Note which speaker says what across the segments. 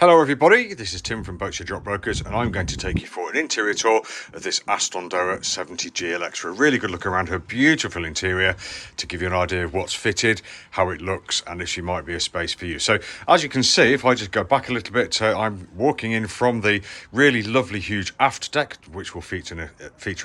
Speaker 1: Hello everybody, this is Tim from Boatshed Yacht Brokers and I'm going to take you for an interior tour of this Astondoa 70 GLX 'for a really good look around her beautiful interior to give you an idea of what's fitted, how it looks and if she might be a space for you. So as you can see, if I just go back a little bit, I'm walking in from the really lovely huge aft deck, which will feature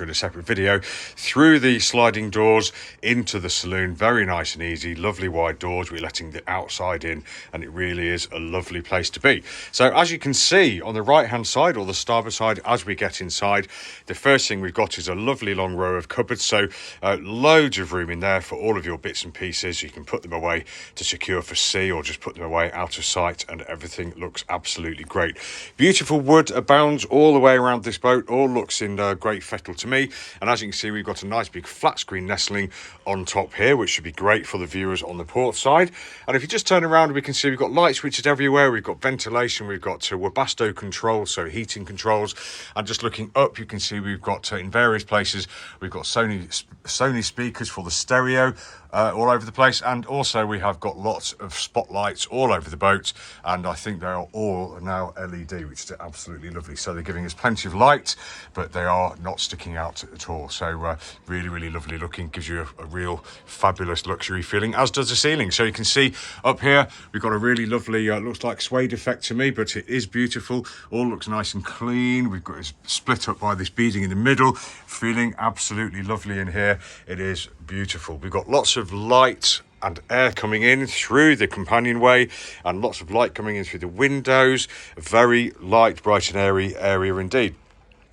Speaker 1: in a separate video, through the sliding doors into the saloon. Very nice and easy, lovely wide doors. We're letting the outside in and it really is a lovely place to be. So as you can see on the right hand side or the starboard side, as we get inside, the first thing we've got is a lovely long row of cupboards. So loads of room in there for all of your bits and pieces. You can put them away to secure for sea or just put them away out of sight and everything looks absolutely great. Beautiful wood abounds all the way around this boat. All looks in great fettle to me. And as you can see, we've got a nice big flat screen nestling on top here, which should be great for the viewers on the port side. And if you just turn around, we can see we've got light switches everywhere. We've got ventilation. We've got Webasto controls, so heating controls, and just looking up you can see we've got in various places we've got Sony speakers for the stereo all over the place, and also we have got lots of spotlights all over the boat, and I think they are all now LED, which is absolutely lovely. So they're giving us plenty of light, but they are not sticking out at all. So really lovely looking, gives you a real fabulous luxury feeling, as does the ceiling. So you can see up here we've got a really lovely looks like suede effect to me, but it is beautiful. All looks nice and clean. We've got it split up by this beading in the middle, feeling absolutely lovely in here. It is beautiful. We've got lots of light and air coming in through the companionway and lots of light coming in through the windows. A very light, bright and airy area indeed.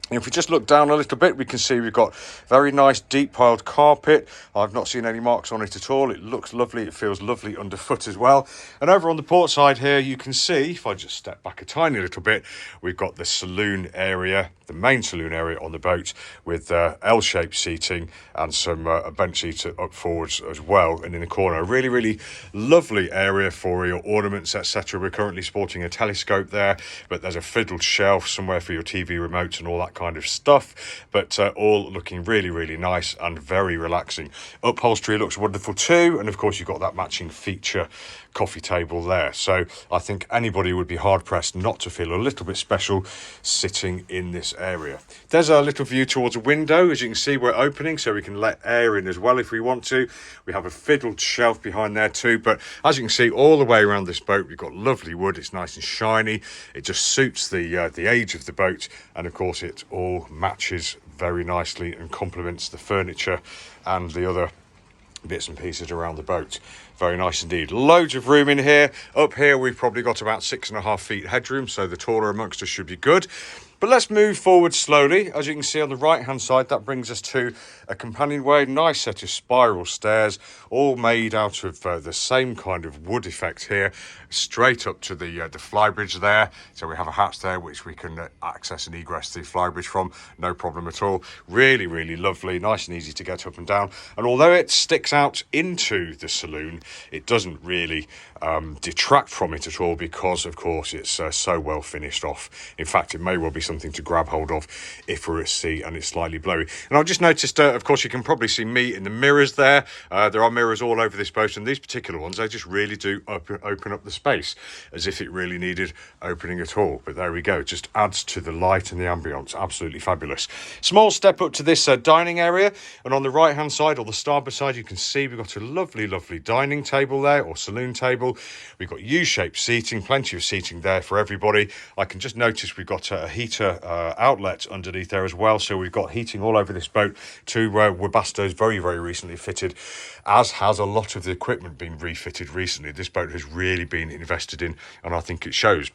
Speaker 1: If we just look down a little bit, we can see we've got very nice deep piled carpet. I've not seen any marks on it at all. It looks lovely. It feels lovely underfoot as well. And over on the port side here, you can see, if I just step back a tiny little bit, we've got the saloon area, the main saloon area on the boat with L-shaped seating and some a bench seat up forwards as well. And in the corner, a really lovely area for your ornaments, etc. We're currently sporting a telescope there, but there's a fiddled shelf somewhere for your TV remote and all that kind of stuff, but all looking really nice and very relaxing. Upholstery looks wonderful too, and of course you've got that matching feature coffee table there. So I think anybody would be hard pressed not to feel a little bit special sitting in this area. There's a little view towards a window. As you can see, we're opening so we can let air in as well if we want to. We have a fiddled shelf behind there too, but as you can see all the way around this boat we've got lovely wood. It's nice and shiny. It just suits the age of the boat, and of course it all matches very nicely and complements the furniture and the other bits and pieces around the boat. Very nice indeed. Loads of room in here. Up here we've probably got about 6.5 feet headroom, so the taller amongst us should be good. But let's move forward slowly. As you can see on the right hand side, that brings us to a companionway. Nice set of spiral stairs, all made out of the same kind of wood effect here, straight up to the flybridge there. So we have a hatch there which we can access and egress the flybridge from, no problem at all. Really lovely, nice and easy to get up and down. And although it sticks out into the saloon, it doesn't really detract from it at all, because of course it's so well finished off. In fact, it may well be something to grab hold of if we're at sea and it's slightly blowy. And I've just noticed, of course, you can probably see me in the mirrors there. There are mirrors all over this boat, and these particular ones, they just really do open up the space as if it really needed opening at all. But there we go, just adds to the light and the ambience. Absolutely fabulous. Small step up to this dining area, and on the right hand side or the starboard side you can see we've got a lovely dining table there, or saloon table. We've got U-shaped seating, plenty of seating there for everybody. I can just notice we've got a heater outlet underneath there as well, so we've got heating all over this boat. Two Webasto's very recently fitted, as has a lot of the equipment been refitted recently. This boat has really been invested in, and I think it shows.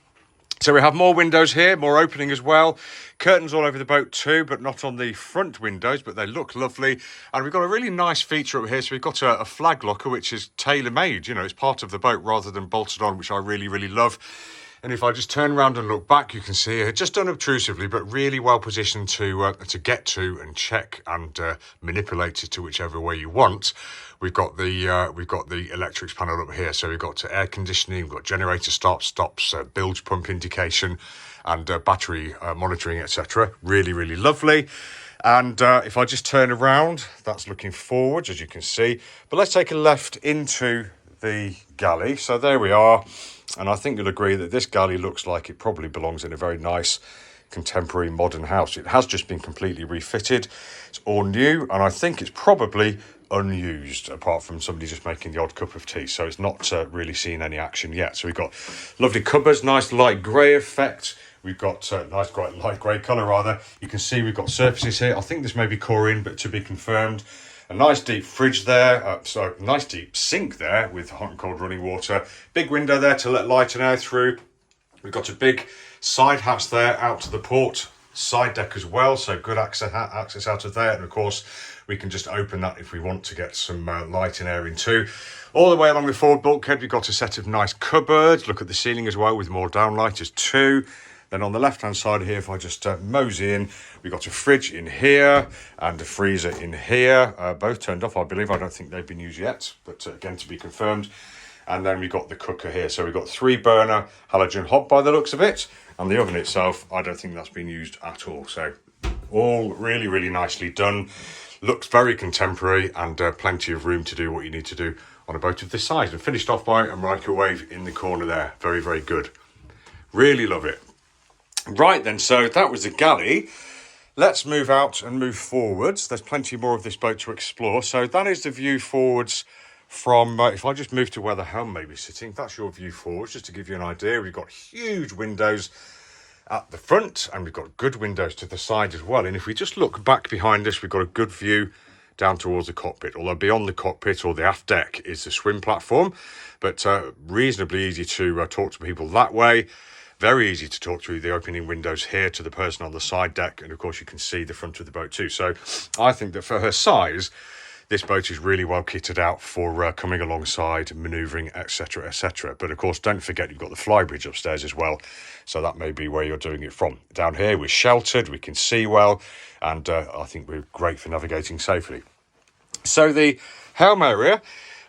Speaker 1: So we have more windows here, more opening as well. Curtains all over the boat too, but not on the front windows, but they look lovely. And we've got a really nice feature up here. So we've got a flag locker, which is tailor-made. You know, it's part of the boat rather than bolted on, which I really love. And if I just turn around and look back, you can see here, just unobtrusively, but really well positioned to get to and check and manipulate it to whichever way you want. We've got the electrics panel up here, so we've got air conditioning, we've got generator stops, bilge pump indication, and battery monitoring, etc. Really lovely. And if I just turn around, that's looking forwards, as you can see. But let's take a left into the galley. So there we are. And I think you'll agree that this galley looks like it probably belongs in a very nice contemporary modern house. It has just been completely refitted. It's all new, and I think it's probably unused, apart from somebody just making the odd cup of tea. So it's not really seen any action yet. So we've got lovely cupboards, nice light grey effect. We've got nice quite light grey colour rather. You can see we've got surfaces here. I think this may be chlorine, but to be confirmed. A nice deep fridge there, so nice deep sink there with hot and cold running water. Big window there to let light and air through. We've got a big side hatch there out to the port side deck as well, so good access out of there. And of course, we can just open that if we want to get some light and air in too. All the way along the forward bulkhead, we've got a set of nice cupboards. Look at the ceiling as well with more downlighters too. Then on the left-hand side here, if I just mosey in, we've got a fridge in here and a freezer in here. Both turned off, I believe. I don't think they've been used yet, but again, to be confirmed. And then we've got the cooker here. So we've got 3-burner halogen hob by the looks of it. And the oven itself, I don't think that's been used at all. So all really, really nicely done. Looks very contemporary and plenty of room to do what you need to do on a boat of this size. And finished off by a microwave in the corner there. Very, very good. Really love it. Right then, so that was the galley. Let's move out and move forwards. There's plenty more of this boat to explore. So that is the view forwards from, if I just move to where the helm may be sitting, that's your view forwards, just to give you an idea. We've got huge windows at the front and we've got good windows to the side as well. And if we just look back behind us, we've got a good view down towards the cockpit, although beyond the cockpit or the aft deck is the swim platform, but reasonably easy to talk to people that way. Very easy to talk through the opening windows here to the person on the side deck. And of course, you can see the front of the boat too. So I think that for her size, this boat is really well kitted out for coming alongside, manoeuvring, etc., etc. But of course, don't forget you've got the flybridge upstairs as well. So that may be where you're doing it from. Down here, we're sheltered, we can see well, and I think we're great for navigating safely. So the helm area,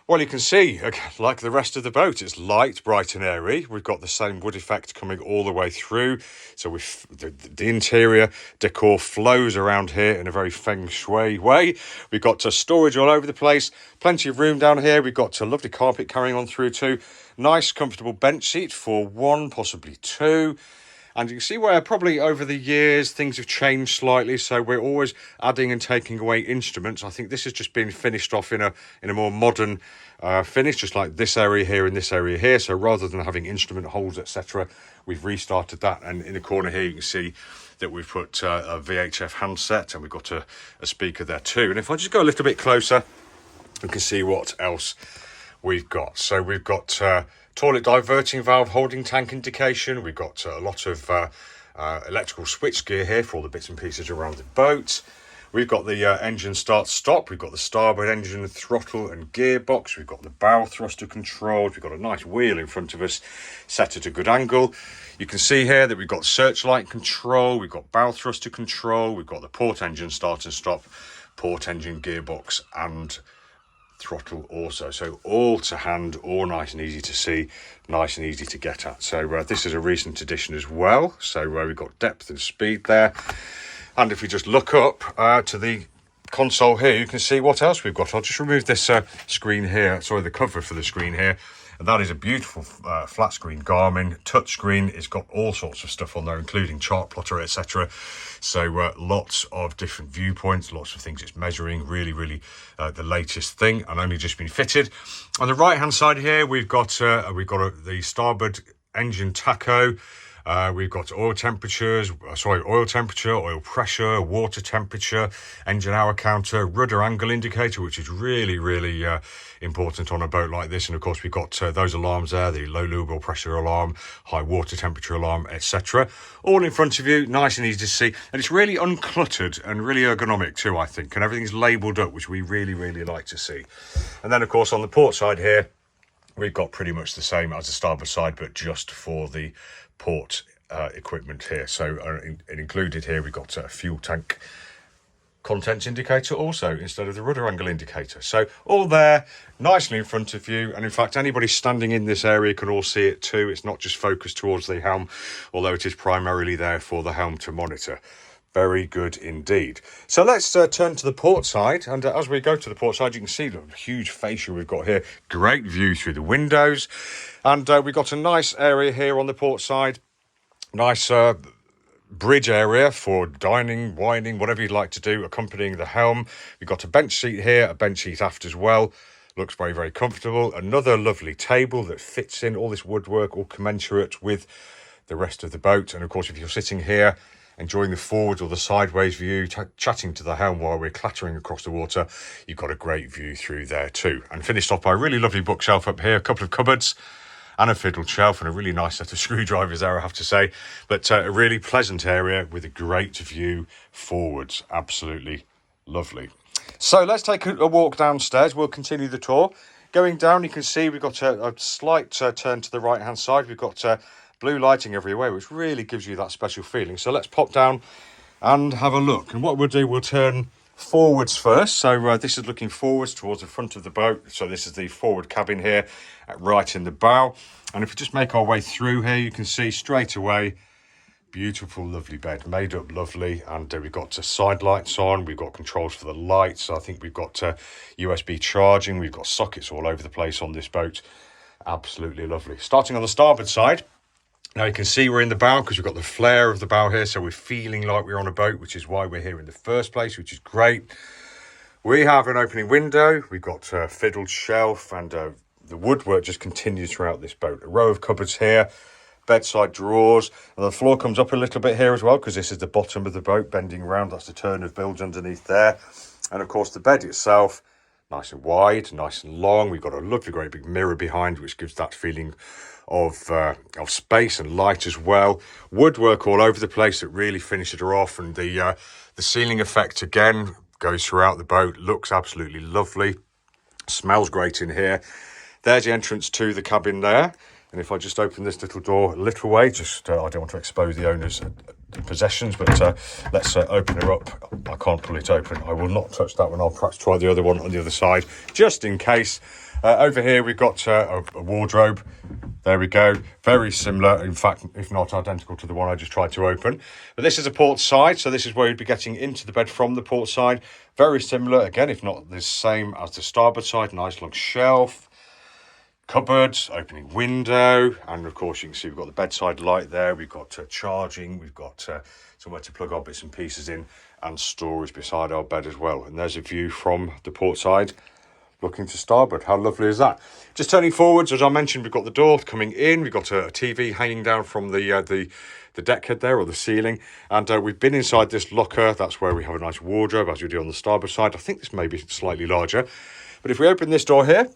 Speaker 1: well, you can see, like the rest of the boat, it's light, bright and airy. We've got the same wood effect coming all the way through. So the interior decor flows around here in a very feng shui way. We've got storage all over the place. Plenty of room down here. We've got a lovely carpet carrying on through too. Nice, comfortable bench seat for 1, possibly 2. And you can see where probably over the years things have changed slightly. So we're always adding and taking away instruments. I think this has just been finished off in a more modern finish, just like this area here and this area here. So rather than having instrument holes, etc., we've restarted that. And in the corner here, you can see that we've put a VHF handset and we've got a speaker there too. And if I just go a little bit closer, you can see what else we've got. So we've got toilet diverting valve holding tank indication. We've got a lot of electrical switch gear here for all the bits and pieces around the boat. We've got the engine start stop. We've got the starboard engine throttle and gearbox. We've got the bow thruster controls. We've got a nice wheel in front of us set at a good angle. You can see here that we've got searchlight control. We've got bow thruster control. We've got the port engine start and stop, port engine gearbox and throttle also. So all to hand, all nice and easy to see, nice and easy to get at. So this is a recent addition as well. So we've got depth and speed there. And if we just look up to the console here, you can see what else we've got. I'll just remove this screen here, sorry, the cover for the screen here. And that is a beautiful flat screen Garmin touchscreen. It's got all sorts of stuff on there, including chart plotter, etc. So lots of different viewpoints, lots of things it's measuring. Really, really the latest thing, and only just been fitted. On the right-hand side here, we've got the starboard engine tacho. We've got oil temperature, oil pressure, water temperature, engine hour counter, rudder angle indicator, which is really, really important on a boat like this. And of course, we've got those alarms there, the low lube oil pressure alarm, high water temperature alarm, etc. All in front of you, nice and easy to see. And it's really uncluttered and really ergonomic too, I think. And everything's labelled up, which we really, really like to see. And then, of course, on the port side here, we've got pretty much the same as the starboard side, but just for the port equipment here. So included here, we've got a fuel tank contents indicator also instead of the rudder angle indicator. So all there nicely in front of you. And in fact, anybody standing in this area can all see it too. It's not just focused towards the helm, although it is primarily there for the helm to monitor. Very good indeed. So let's turn to the port side, and as we go to the port side, you can see the huge fascia we've got here. Great view through the windows, and we've got a nice area here on the port side. Nice bridge area for dining, wining, whatever you'd like to do, accompanying the helm. We've got a bench seat here, a bench seat aft as well. Looks very, very comfortable. Another lovely table that fits in all this woodwork, all commensurate with the rest of the boat. And of course, if you're sitting here enjoying the forwards or the sideways view, chatting to the helm while we're clattering across the water, you've got a great view through there too. And finished off by a really lovely bookshelf up here, a couple of cupboards and a fiddle shelf, and a really nice set of screwdrivers there, I have to say. But a really pleasant area with a great view forwards. Absolutely lovely. So let's take a walk downstairs. We'll continue the tour. Going down, you can see we've got a slight turn to the right-hand side. We've got blue lighting everywhere, which really gives you that special feeling. So let's pop down and have a look. And what we'll do, we'll turn forwards first. So this is looking forwards towards the front of the boat. So this is the forward cabin here, right in the bow. And if we just make our way through here, you can see straight away, beautiful, lovely bed, made up lovely. And we've got side lights on. We've got controls for the lights. I think we've got USB charging. We've got sockets all over the place on this boat. Absolutely lovely. Starting on the starboard side. Now you can see we're in the bow because we've got the flare of the bow here, so we're feeling like we're on a boat, which is why we're here in the first place, which is great. We have an opening window, we've got a fiddled shelf, and the woodwork just continues throughout this boat. A row of cupboards here, bedside drawers, and the floor comes up a little bit here as well because this is the bottom of the boat, bending around. That's the turn of bilge underneath there. And of course the bed itself, nice and wide, nice and long. We've got a lovely great big mirror behind, which gives that feeling of space and light as well. Woodwork all over the place that really finishes her off, and the ceiling effect again goes throughout the boat. Looks absolutely lovely. Smells great in here. There's the entrance to the cabin there, and if I just open this little door a little way, just I don't want to expose the owner's possessions, but let's open her up. I can't pull it open. I will not touch that one. I'll perhaps try the other one on the other side just in case. Over here we've got a wardrobe. There we go. Very similar, in fact, if not identical to the one I just tried to open. But this is a port side, so this is where you'd be getting into the bed from the port side. Very similar, again, if not the same as the starboard side. Nice long shelf, cupboards, opening window, and of course you can see we've got the bedside light there. We've got charging, we've got somewhere to plug our bits and pieces in, and storage beside our bed as well. And there's a view from the port side looking to starboard. How lovely is that? Just turning forwards, as I mentioned, we've got the door coming in. We've got a TV hanging down from the deck head there, or the ceiling, and we've been inside this locker. That's where we have a nice wardrobe, as we do on the starboard side. I think this may be slightly larger, but if we open this door here,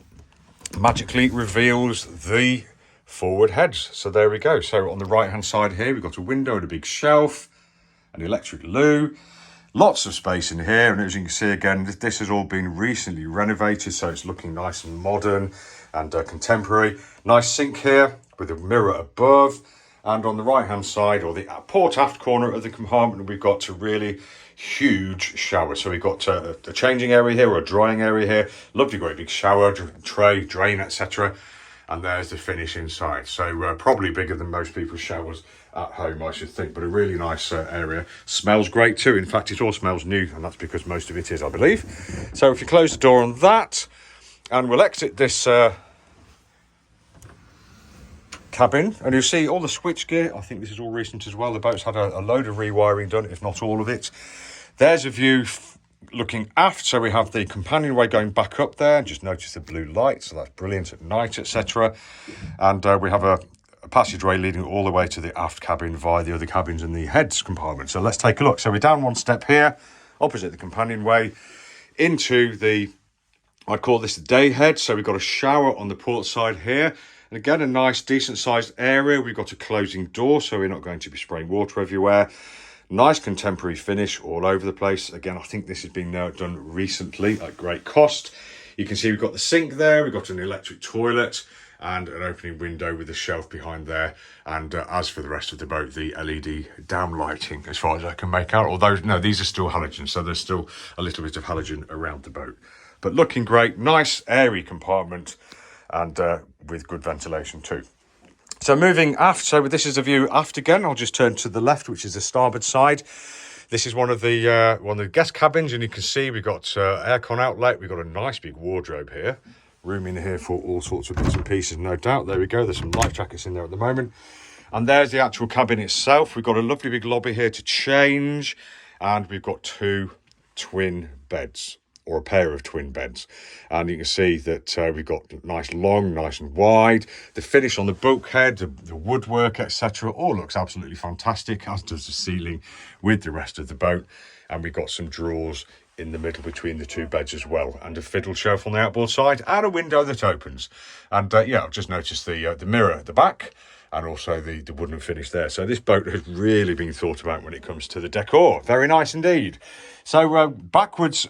Speaker 1: magically reveals the forward heads. So there we go. So on the right hand side here, we've got a window and a big shelf, an electric loo. Lots of space in here, and as you can see again, this has all been recently renovated, so it's looking nice and modern and contemporary. Nice sink here with a mirror above, and on the right hand side, or the port aft corner of the compartment, we've got a really huge shower. So we've got a changing area here, or a drying area here, lovely great big shower, tray, drain, etc. And there's the finish inside. So probably bigger than most people's showers at home, I should think, but a really nice area. Smells great too. In fact, it all smells new, and that's because most of it is, I believe. So if you close the door on that, and we'll exit this cabin, and you'll see all the switch gear. I think this is all recent as well. The boat's had a load of rewiring done, if not all of it. There's a view looking aft, so we have the companionway going back up there. Just notice the blue light, so that's brilliant at night, etc. And we have a passageway leading all the way to the aft cabin via the other cabins in the heads compartment. So let's take a look. So we're down one step here, opposite the companionway, into the, I'd call this the day head. So we've got a shower on the port side here, and again a nice decent sized area. We've got a closing door, so we're not going to be spraying water everywhere. Nice contemporary finish all over the place. Again, I think this has been done recently at great cost. You can see we've got the sink there, we've got an electric toilet, and an opening window with a shelf behind there. And as for the rest of the boat, the LED dam lighting, as far as I can make out. Although, no, these are still halogen, so there's still a little bit of halogen around the boat. But looking great, nice airy compartment, and with good ventilation too. So moving aft, so this is a view aft again. I'll just turn to the left, which is the starboard side. This is one of the guest cabins, and you can see we've got aircon outlet. We've got a nice big wardrobe here. Room in here for all sorts of bits and pieces, no doubt. There we go. There's some life jackets in there at the moment. And there's the actual cabin itself. We've got a lovely big lobby here to change. And we've got 2 twin beds, or a pair of twin beds. And you can see that we've got nice long, nice and wide. The finish on the bulkhead, the woodwork, etc. all looks absolutely fantastic, as does the ceiling with the rest of the boat. And we've got some drawers in the middle between the 2 beds as well, and a fiddle shelf on the outboard side, and a window that opens. And yeah, I've just noticed the mirror at the back, and also the wooden finish there. So this boat has really been thought about when it comes to the decor. Very nice indeed. So backwards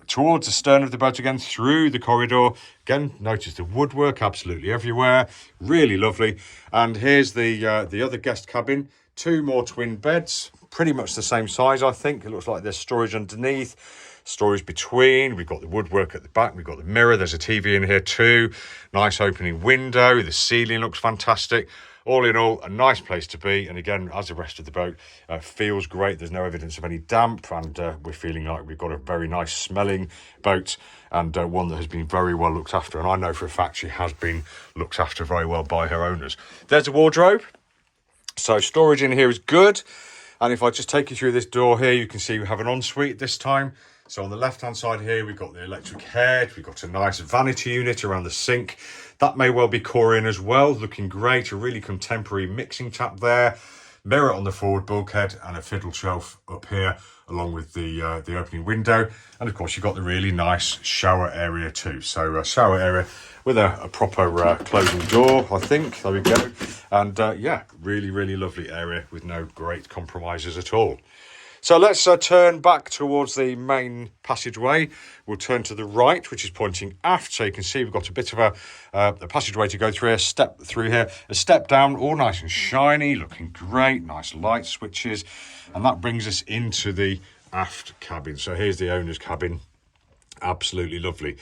Speaker 1: towards the stern of the boat again, through the corridor. Again, notice the woodwork absolutely everywhere. Really lovely. And here's the other guest cabin. 2 more twin beds, pretty much the same size, I think. It looks like there's storage underneath, storage between. We've got the woodwork at the back. We've got the mirror. There's a TV in here too. Nice opening window. The ceiling looks fantastic. All in all, a nice place to be. And again, as the rest of the boat, feels great. There's no evidence of any damp, and we're feeling like we've got a very nice smelling boat, and one that has been very well looked after. And I know for a fact she has been looked after very well by her owners. There's a wardrobe. So storage in here is good. And if I just take you through this door here, you can see we have an ensuite this time. So on the left-hand side here, we've got the electric head. We've got a nice vanity unit around the sink. That may well be core-in as well. Looking great. A really contemporary mixing tap there. Mirror on the forward bulkhead, and a fiddle shelf up here, along with the opening window. And, of course, you've got the really nice shower area too. So a shower area with a proper closing door, I think. There we go. And, yeah, really, really lovely area with no great compromises at all. So let's turn back towards the main passageway. We'll turn to the right, which is pointing aft. So you can see we've got a bit of a passageway to go through, a step through here, a step down, all nice and shiny, looking great, nice light switches. And that brings us into the aft cabin. So here's the owner's cabin. Absolutely lovely.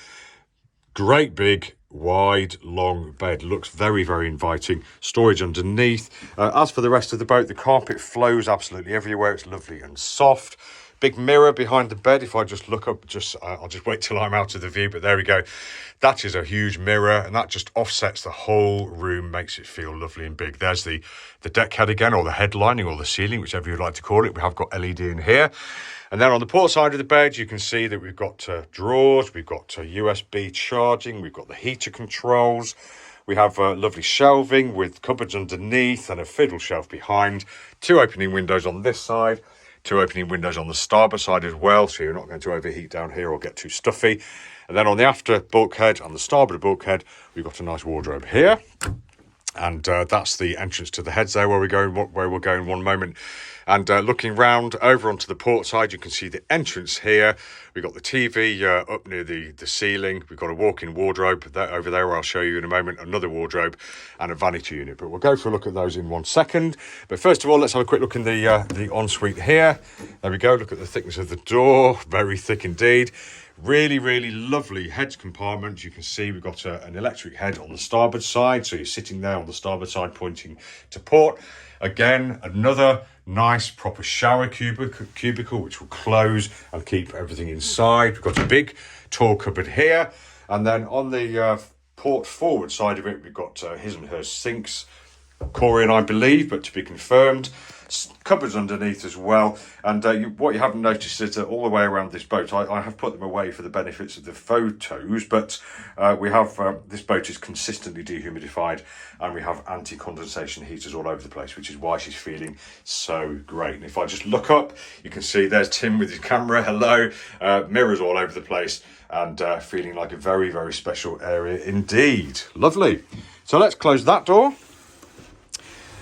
Speaker 1: Great big, wide, long bed. Looks very, very inviting. Storage underneath. As for the rest of the boat, the carpet flows absolutely everywhere. It's lovely and soft. Big mirror behind the bed. If I just look up, I'll just wait till I'm out of the view, but there we go. That is a huge mirror, and that just offsets the whole room, makes it feel lovely and big. There's the deck head again, or the headlining, or the ceiling, whichever you'd like to call it. We have got LED in here. And then on the port side of the bed, you can see that we've got drawers, we've got USB charging, we've got the heater controls, we have lovely shelving with cupboards underneath and a fiddle shelf behind, 2 opening windows on this side, 2 opening windows on the starboard side as well, so you're not going to overheat down here or get too stuffy. And then on the after bulkhead, on the starboard bulkhead, we've got a nice wardrobe here. And that's the entrance to the heads there, where we'll go in one moment. And looking round over onto the port side, you can see the entrance here. We've got the TV up near the ceiling. We've got a walk-in wardrobe over there, where I'll show you in a moment, another wardrobe and a vanity unit. But we'll go for a look at those in one second. But first of all, let's have a quick look in the ensuite here. There we go. Look at the thickness of the door. Very thick indeed. Really, really lovely heads compartment. You can see we've got an electric head on the starboard side. So you're sitting there on the starboard side pointing to port. Again, another nice proper shower cubicle which will close and keep everything inside. We've got a big tall cupboard here. And then on the port forward side of it, we've got his and her sinks. Core-in, I believe, but to be confirmed. Cupboards underneath as well. And what you haven't noticed is that all the way around this boat, I have put them away for the benefits of the photos, but we have this boat is consistently dehumidified, and we have anti-condensation heaters all over the place, which is why she's feeling so great. And if I just look up, you can see there's Tim with his camera. Hello. Mirrors all over the place, and feeling like a very, very special area indeed. Lovely. So let's close that door.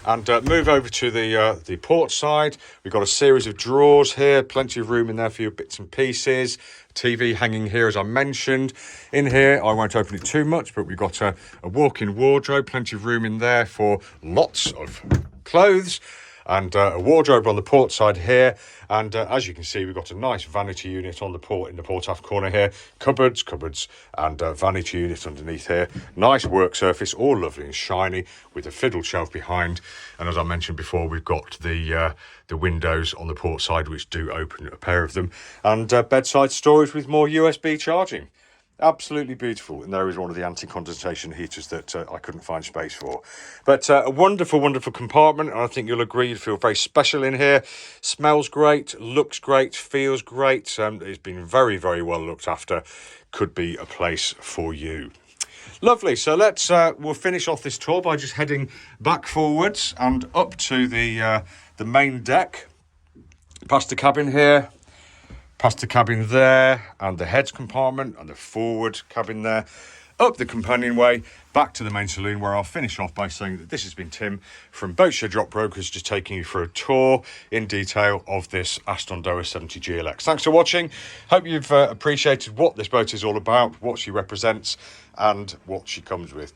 Speaker 1: And move over to the port side. We've got a series of drawers here, plenty of room in there for your bits and pieces. TV hanging here, as I mentioned. In here, I won't open it too much, but we've got a walk-in wardrobe, plenty of room in there for lots of clothes. and a wardrobe on the port side here. And as you can see, we've got a nice vanity unit on the port, in the port aft corner here. Cupboards, and vanity unit underneath here. Nice work surface, all lovely and shiny, with a fiddle shelf behind. And as I mentioned before, we've got the windows on the port side, which do open, a pair of them, and bedside storage with more USB charging. Absolutely beautiful. And there is one of the anti-condensation heaters that I couldn't find space for. But a wonderful, wonderful compartment. And I think you'll agree, you feel very special in here. Smells great, looks great, feels great. It's been very, very well looked after. Could be a place for you. Lovely. So we'll finish off this tour by just heading back forwards and up to the main deck. Past the cabin here. Past the cabin there, and the heads compartment, and the forward cabin there, up the companionway, back to the main saloon, where I'll finish off by saying that this has been Tim from Boatshed Yacht Brokers, just taking you for a tour in detail of this Astondoa 70 GLX. Thanks for watching. Hope you've appreciated what this boat is all about, what she represents, and what she comes with.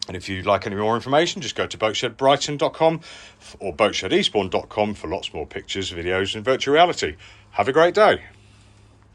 Speaker 1: And if you'd like any more information, just go to boatshedbrighton.com or boatshedEastbourne.com for lots more pictures, videos, and virtual reality. Have a great day.